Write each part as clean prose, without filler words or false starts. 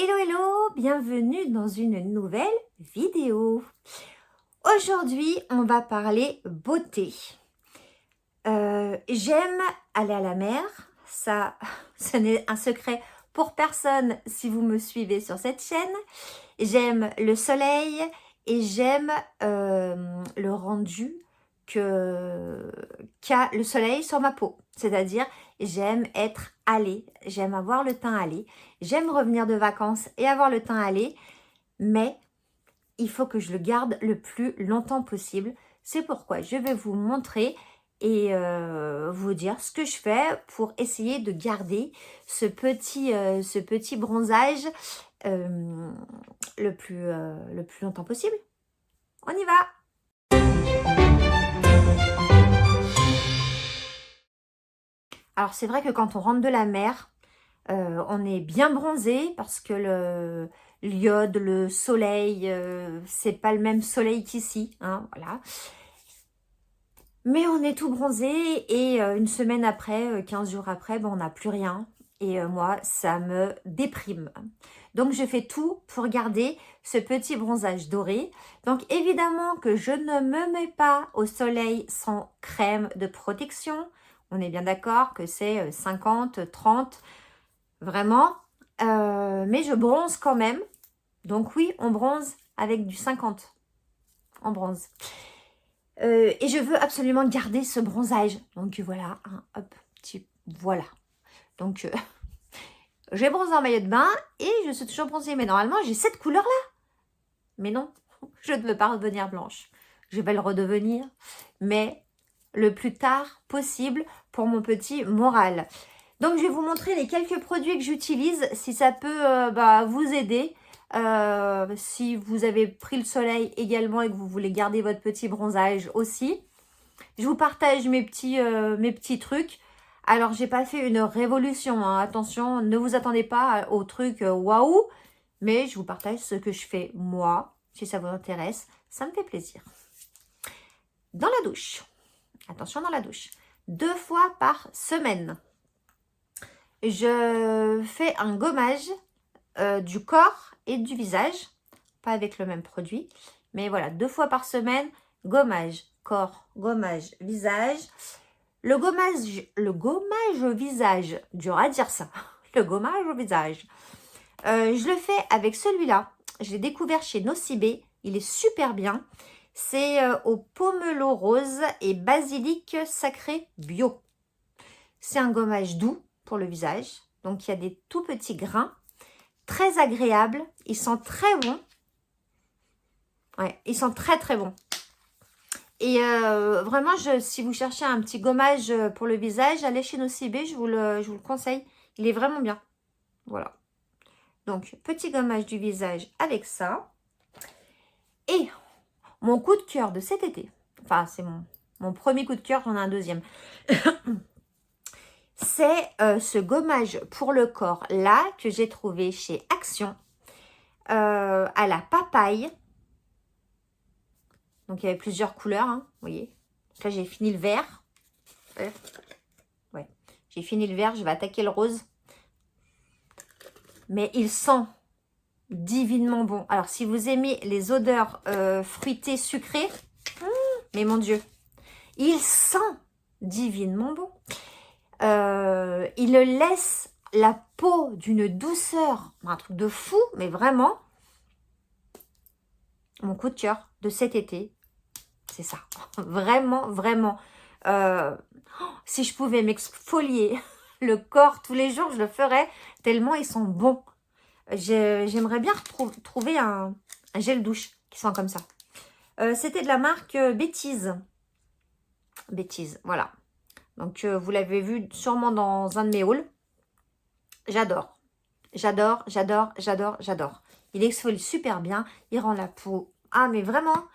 Hello hello, bienvenue dans une nouvelle vidéo. Aujourd'hui, on va parler beauté. J'aime aller à la mer, ça, ce n'est un secret pour personne si vous me suivez sur cette chaîne. J'aime le soleil et j'aime le rendu qu'a le soleil sur ma peau. C'est-à-dire, j'aime être allée, j'aime avoir le teint allé, j'aime revenir de vacances et avoir le teint allé, mais il faut que je le garde le plus longtemps possible. C'est pourquoi je vais vous montrer et vous dire ce que je fais pour essayer de garder ce petit bronzage le plus longtemps possible. On y va! Alors c'est vrai que quand on rentre de la mer, on est bien bronzé parce que l'iode, le soleil, c'est pas le même soleil qu'ici, hein, voilà. Mais on est tout bronzé et une semaine après, 15 jours après, ben, on n'a plus rien. Et moi, ça me déprime. Donc, je fais tout pour garder ce petit bronzage doré. Donc, évidemment que je ne me mets pas au soleil sans crème de protection. On est bien d'accord que c'est 50, 30, vraiment. Mais je bronze quand même. Donc oui, on bronze avec du 50. On bronze. Et je veux absolument garder ce bronzage. Donc voilà, hein, hop, voilà. Donc j'ai bronzé en maillot de bain et je suis toujours bronzée. Mais normalement, j'ai cette couleur-là. Mais non, je ne veux pas redevenir blanche. Je vais le redevenir, mais le plus tard possible pour mon petit moral. Donc, je vais vous montrer les quelques produits que j'utilise, si ça peut vous aider. Si vous avez pris le soleil également et que vous voulez garder votre petit bronzage aussi. Je vous partage mes petits trucs. Alors, j'ai pas fait une révolution, hein. Attention, ne vous attendez pas au truc waouh. Mais je vous partage ce que je fais moi. Si ça vous intéresse, ça me fait plaisir. Dans la douche. Attention dans la douche. 2 fois par semaine. Je fais un gommage du corps et du visage. Pas avec le même produit. Mais voilà, 2 fois par semaine. Gommage corps, gommage visage. Le gommage au visage. Dur à dire ça. Le gommage au visage. Je le fais avec celui-là. Je l'ai découvert chez Nocibé. Il est super bien. C'est au pomelo rose et basilic sacré bio. C'est un gommage doux pour le visage. Donc, il y a des tout petits grains. Très agréables. Ils sont très bons. Ouais, ils sont très très bons. Et vraiment, si vous cherchez un petit gommage pour le visage, allez chez Nocibé. Je vous le conseille. Il est vraiment bien. Voilà. Donc, petit gommage du visage avec ça. Et mon coup de cœur de cet été, enfin, c'est mon premier coup de cœur, j'en ai un deuxième. C'est ce gommage pour le corps, là, que j'ai trouvé chez Action, à la papaye. Donc, il y avait plusieurs couleurs, hein, vous voyez. Donc là, j'ai fini le vert. Ouais, j'ai fini le vert, je vais attaquer le rose. Mais il sent divinement bon. Alors, si vous aimez les odeurs fruitées, sucrées, mais mon Dieu, il sent divinement bon. Il laisse la peau d'une douceur, un truc de fou, mais vraiment, mon coup de cœur de cet été, c'est ça. Vraiment, vraiment. Si je pouvais m'exfolier le corps tous les jours, je le ferais, tellement ils sont bons. J'aimerais bien trouver un gel douche qui sent comme ça. C'était de la marque Bêtise. Bêtise, voilà. Donc, vous l'avez vu sûrement dans un de mes hauls. J'adore. J'adore, j'adore, j'adore, j'adore. Il exfolie super bien. Il rend la peau... Ah, mais vraiment.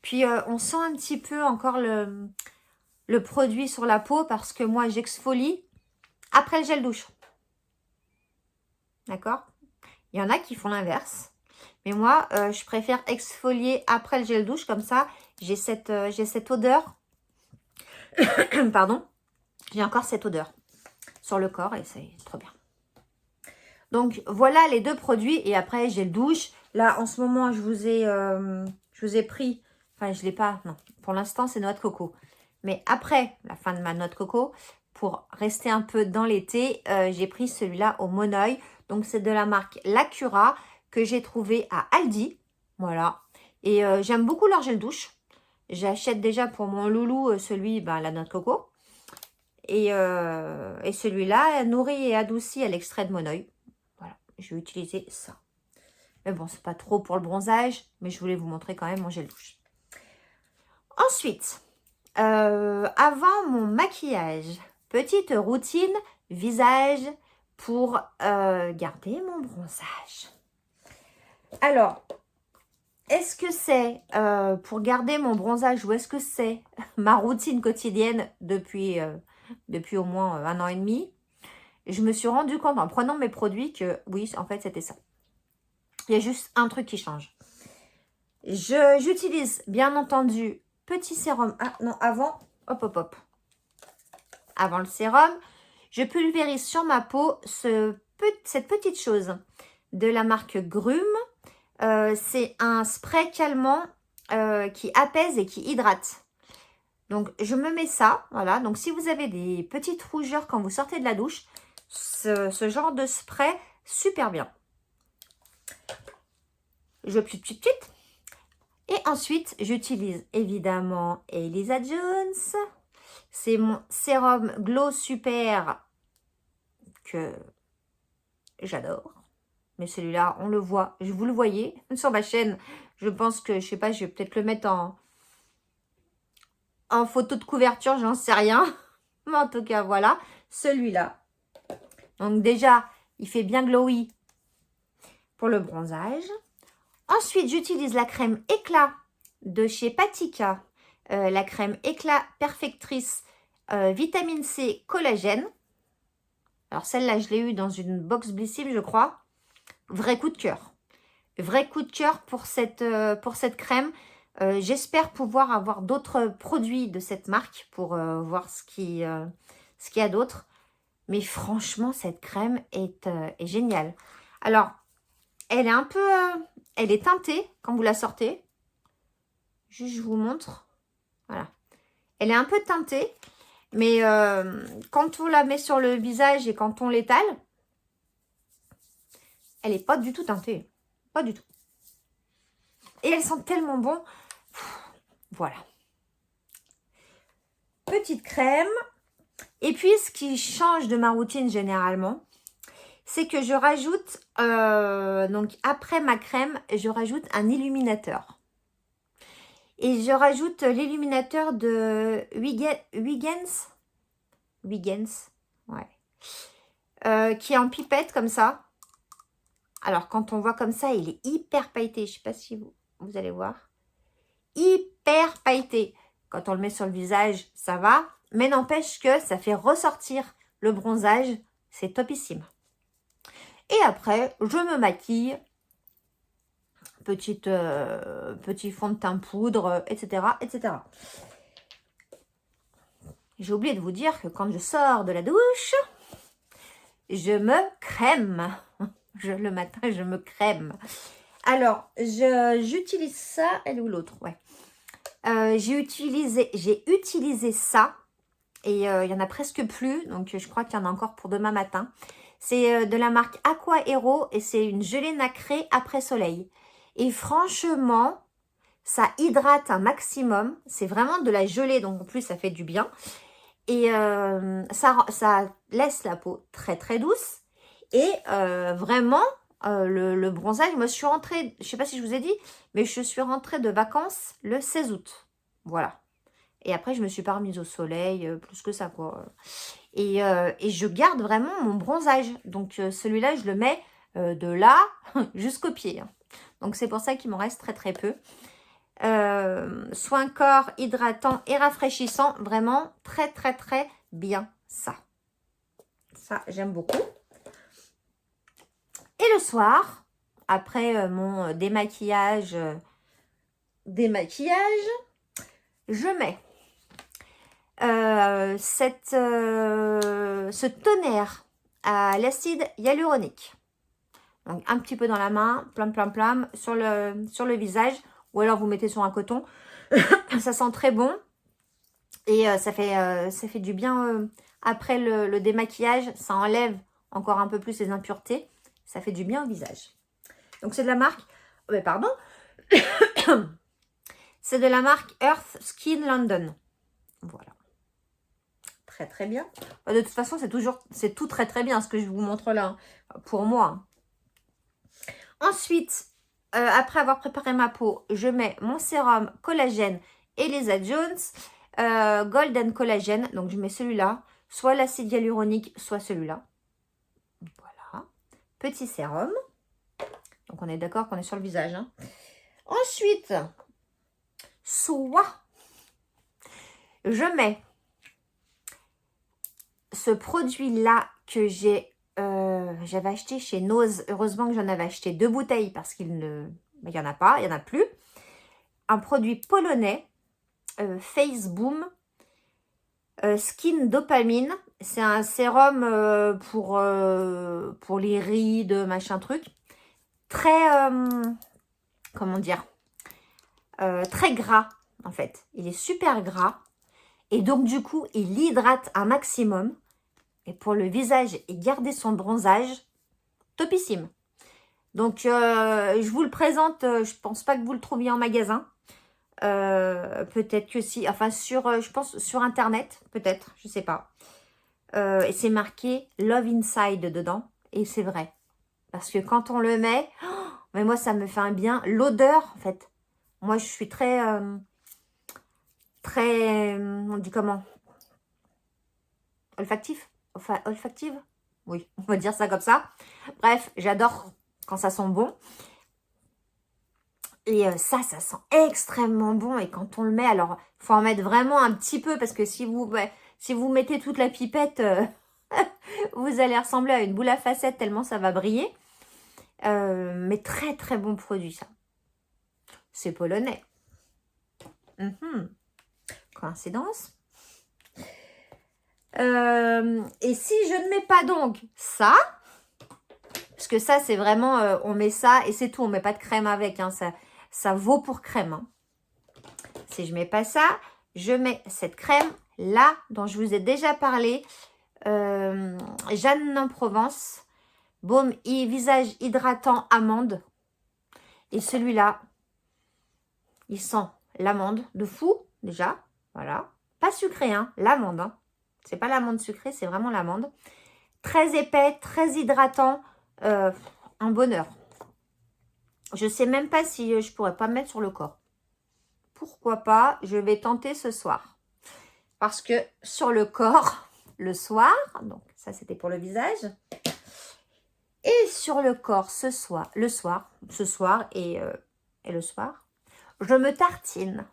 Puis, on sent un petit peu encore le produit sur la peau parce que moi, j'exfolie après le gel douche. D'accord? Il y en a qui font l'inverse. Mais moi, je préfère exfolier après le gel douche. Comme ça, j'ai cette odeur. Pardon. J'ai encore cette odeur sur le corps et c'est trop bien. Donc, voilà les deux produits. Et après, j'ai le douche. Là, en ce moment, je vous ai pris... Enfin, je ne l'ai pas. Non, pour l'instant, c'est noix de coco. Mais après la fin de ma noix de coco, pour rester un peu dans l'été, j'ai pris celui-là au Monoeil. Donc, c'est de la marque Lacura que j'ai trouvé à Aldi. Voilà. Et j'aime beaucoup leur gel douche. J'achète déjà pour mon loulou celui, la noix de coco. Et celui-là, nourri et adouci à l'extrait de Monoeil. Voilà, je vais utiliser ça. Mais bon, c'est pas trop pour le bronzage, mais je voulais vous montrer quand même mon gel douche. Ensuite, avant mon maquillage, petite routine visage pour garder mon bronzage. Alors, est-ce que c'est pour garder mon bronzage ou est-ce que c'est ma routine quotidienne depuis au moins 1 an et demi? Je me suis rendu compte en prenant mes produits que oui, en fait, c'était ça. Il y a juste un truc qui change. J'utilise bien entendu petit sérum. Ah non, avant, hop. Avant le sérum, je pulvérise sur ma peau cette petite chose de la marque Grume. C'est un spray calmant qui apaise et qui hydrate. Donc, je me mets ça, voilà. Donc, si vous avez des petites rougeurs quand vous sortez de la douche, ce genre de spray, super bien. Je pute. Et ensuite, j'utilise évidemment Elisa Jones. C'est mon sérum Glow Super que j'adore. Mais celui-là, on le voit. Vous le voyez sur ma chaîne. Je pense que, je sais pas, je vais peut-être le mettre en photo de couverture, j'en sais rien. Mais en tout cas, voilà, celui-là. Donc déjà, il fait bien glowy pour le bronzage. Ensuite, j'utilise la crème éclat de chez Patika. La crème éclat perfectrice vitamine C collagène. Alors celle-là, je l'ai eue dans une box Blissim, je crois. Vrai coup de cœur. Vrai coup de cœur pour cette crème. J'espère pouvoir avoir d'autres produits de cette marque pour voir ce qu'il y a d'autre. Mais franchement, cette crème est géniale. Alors, elle est un peu... elle est teintée quand vous la sortez. Juste, je vous montre. Voilà. Elle est un peu teintée. Mais quand on la met sur le visage et quand on l'étale, elle n'est pas du tout teintée. Pas du tout. Et elle sent tellement bon. Voilà. Petite crème. Et puis, ce qui change de ma routine généralement, c'est que je rajoute, donc après ma crème, je rajoute un illuminateur. Et je rajoute l'illuminateur de Huygens, ouais. Qui est en pipette comme ça. Alors, quand on voit comme ça, il est hyper pailleté. Je ne sais pas si vous allez voir. Hyper pailleté. Quand on le met sur le visage, ça va. Mais n'empêche que ça fait ressortir le bronzage. C'est topissime. Et après, je me maquille. Petit fond de teint poudre, etc. etc. J'ai oublié de vous dire que quand je sors de la douche, je me crème. Le matin, je me crème. Alors, j'utilise ça. Elle est où l'autre? Ouais. J'ai utilisé ça. Et il n'y en a presque plus. Donc, je crois qu'il y en a encore pour demain matin. C'est de la marque Aqua Hero. Et c'est une gelée nacrée après soleil. Et franchement, ça hydrate un maximum. C'est vraiment de la gelée. Donc, en plus, ça fait du bien. Et ça laisse la peau très, très douce. Et vraiment, le bronzage, moi, je suis rentrée, je ne sais pas si je vous ai dit, mais je suis rentrée de vacances le 16 août. Voilà. Et après, je ne me suis pas remise au soleil, plus que ça, quoi. Et je garde vraiment mon bronzage. Donc, celui-là, je le mets de là jusqu'au pied. Hein. Donc, c'est pour ça qu'il m'en reste très, très peu. Soin corps hydratant et rafraîchissant. Vraiment, très, très, très bien, ça. Ça, j'aime beaucoup. Et le soir, après mon démaquillage, je mets ce tonnerre à l'acide hyaluronique. Donc, un petit peu dans la main, plein, sur le visage. Ou alors, vous mettez sur un coton. Ça sent très bon. Et ça fait du bien après le démaquillage. Ça enlève encore un peu plus les impuretés. Ça fait du bien au visage. Donc, c'est de la marque... pardon. C'est de la marque Earth Skin London. Voilà. Très, très bien. De toute façon, c'est tout très, très bien ce que je vous montre là. Hein, pour moi. Ensuite, après avoir préparé ma peau, je mets mon sérum collagène Elisa Jones Golden Collagène. Donc, je mets celui-là. Soit l'acide hyaluronique, soit celui-là. Voilà. Petit sérum. Donc, on est d'accord qu'on est sur le visage. Hein. Ensuite, soit je mets ce produit-là que j'avais acheté chez Nose. Heureusement que j'en avais acheté 2 bouteilles parce qu'il y en a pas, il n'y en a plus. Un produit polonais, Face Boom Skin Dopamine. C'est un sérum pour les rides, machin truc. Très, comment dire, très gras en fait. Il est super gras. Et donc du coup, il hydrate un maximum. Et pour le visage et garder son bronzage, topissime. Donc, je vous le présente. Je pense pas que vous le trouviez en magasin. Peut-être que si. Enfin, je pense sur Internet. Peut-être. Je sais pas. Et c'est marqué Love Inside dedans. Et c'est vrai. Parce que quand on le met... Oh, mais moi, ça me fait un bien. L'odeur, en fait. Moi, je suis très... on dit comment? Olfactif. Enfin, olfactive. Oui, on va dire ça comme ça. Bref, j'adore quand ça sent bon. Et ça sent extrêmement bon. Et quand on le met, alors, il faut en mettre vraiment un petit peu. Parce que si vous mettez toute la pipette, vous allez ressembler à une boule à facettes tellement ça va briller. Mais très, très bon produit, ça. C'est polonais. Coïncidence. Et si je ne mets pas donc ça, parce que ça, c'est vraiment, on met ça et c'est tout. On ne met pas de crème avec. Hein, ça vaut pour crème. Hein. Si je ne mets pas ça, je mets cette crème là, dont je vous ai déjà parlé. Jeanne en Provence. Baume visage hydratant amande. Et celui-là, il sent l'amande de fou, déjà. Voilà. Pas sucré, hein. L'amande, hein. C'est pas l'amande sucrée, c'est vraiment l'amande. Très épais, très hydratant. Un bonheur. Je sais même pas si je pourrais pas me mettre sur le corps. Pourquoi pas? Je vais tenter ce soir. Parce que sur le corps, le soir, donc ça c'était pour le visage. Et sur le corps ce soir et le soir, je me tartine.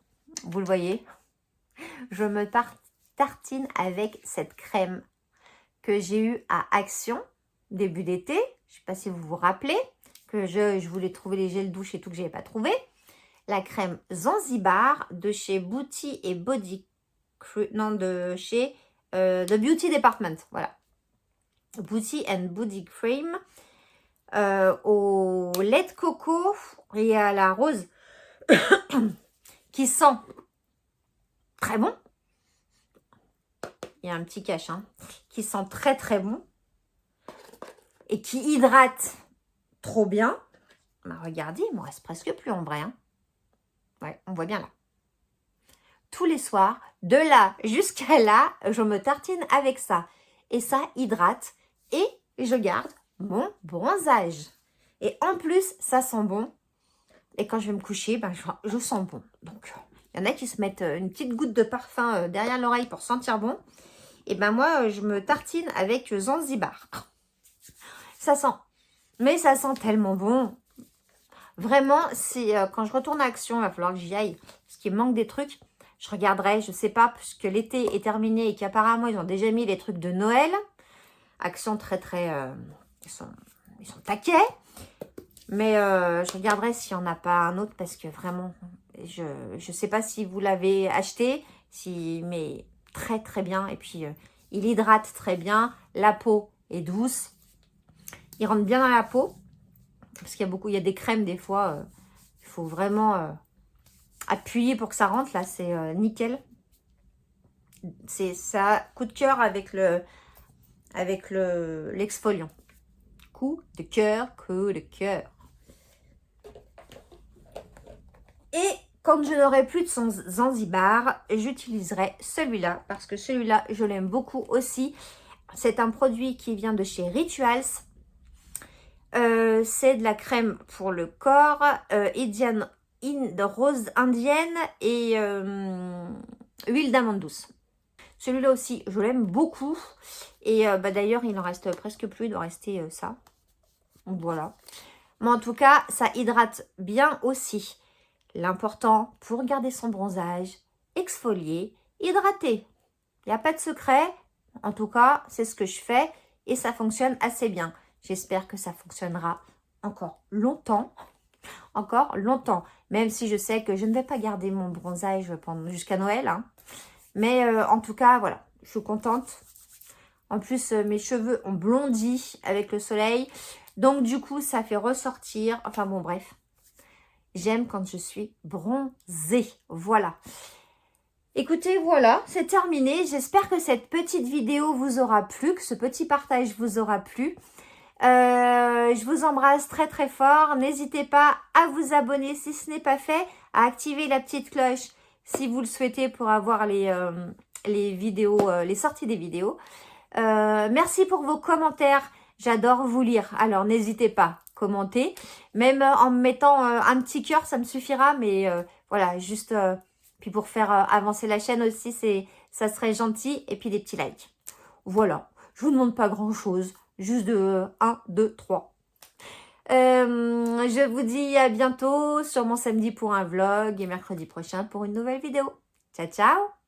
Vous le voyez? Je me tartine avec cette crème que j'ai eue à Action début d'été. Je ne sais pas si vous vous rappelez que je voulais trouver les gels douche et tout que je n'avais pas trouvé. La crème Zanzibar de chez Beauty et Body... Non, de chez The Beauty Department. Voilà. Beauty and Body Cream au lait de coco et à la rose qui sent très bon. Il y a un petit cache, hein, qui sent très très bon et qui hydrate trop bien. Bah, regardez, il me reste presque plus en vrai. Hein. Ouais, on voit bien là. Tous les soirs, de là jusqu'à là, je me tartine avec ça. Et ça hydrate et je garde mon bronzage. Et en plus, ça sent bon. Et quand je vais me coucher, ben, je sens bon. Donc, il y en a qui se mettent une petite goutte de parfum derrière l'oreille pour sentir bon. Et ben moi, je me tartine avec Zanzibar. Ça sent. Mais ça sent tellement bon. Vraiment, c'est quand je retourne à Action, il va falloir que j'y aille. Parce qu'il me manque des trucs. Je regarderai, je sais pas, puisque l'été est terminé et qu'apparemment, ils ont déjà mis les trucs de Noël. Action très, très... ils sont taquets. Mais je regarderai s'il n'y en a pas un autre parce que vraiment, je ne sais pas si vous l'avez acheté, mais très très bien. Et puis, il hydrate très bien. La peau est douce. Il rentre bien dans la peau. Parce qu'il y a beaucoup, il y a des crèmes des fois, il faut vraiment appuyer pour que ça rentre. Là, c'est nickel. C'est ça, coup de cœur avec l'exfoliant. Coup de cœur, coup de cœur. Et quand je n'aurai plus de son Zanzibar, j'utiliserai celui-là parce que celui-là, je l'aime beaucoup aussi. C'est un produit qui vient de chez Rituals. C'est de la crème pour le corps, de rose indienne et huile d'amande douce. Celui-là aussi, je l'aime beaucoup. Et d'ailleurs, il en reste presque plus, il doit rester ça. Donc voilà. Mais en tout cas, ça hydrate bien aussi. L'important pour garder son bronzage, exfolier, hydrater. Il n'y a pas de secret. En tout cas, c'est ce que je fais et ça fonctionne assez bien. J'espère que ça fonctionnera encore longtemps. Encore longtemps. Même si je sais que je ne vais pas garder mon bronzage jusqu'à Noël. Hein. Mais en tout cas, voilà. Je suis contente. En plus, mes cheveux ont blondi avec le soleil. Donc, du coup, ça fait ressortir. Enfin, bon, bref. J'aime quand je suis bronzée. Voilà. Écoutez, voilà, c'est terminé. J'espère que cette petite vidéo vous aura plu, que ce petit partage vous aura plu. Je vous embrasse très très fort. N'hésitez pas à vous abonner si ce n'est pas fait, à activer la petite cloche si vous le souhaitez pour avoir les vidéos, les sorties des vidéos. Merci pour vos commentaires. J'adore vous lire. Alors, n'hésitez pas, commentez. Même en me mettant un petit cœur, ça me suffira. Mais voilà, juste... puis pour faire avancer la chaîne aussi, ça serait gentil. Et puis des petits likes. Voilà. Je vous demande pas grand-chose. Juste de 1, 2, 3. Je vous dis à bientôt. Sûrement samedi pour un vlog. Et mercredi prochain pour une nouvelle vidéo. Ciao, ciao.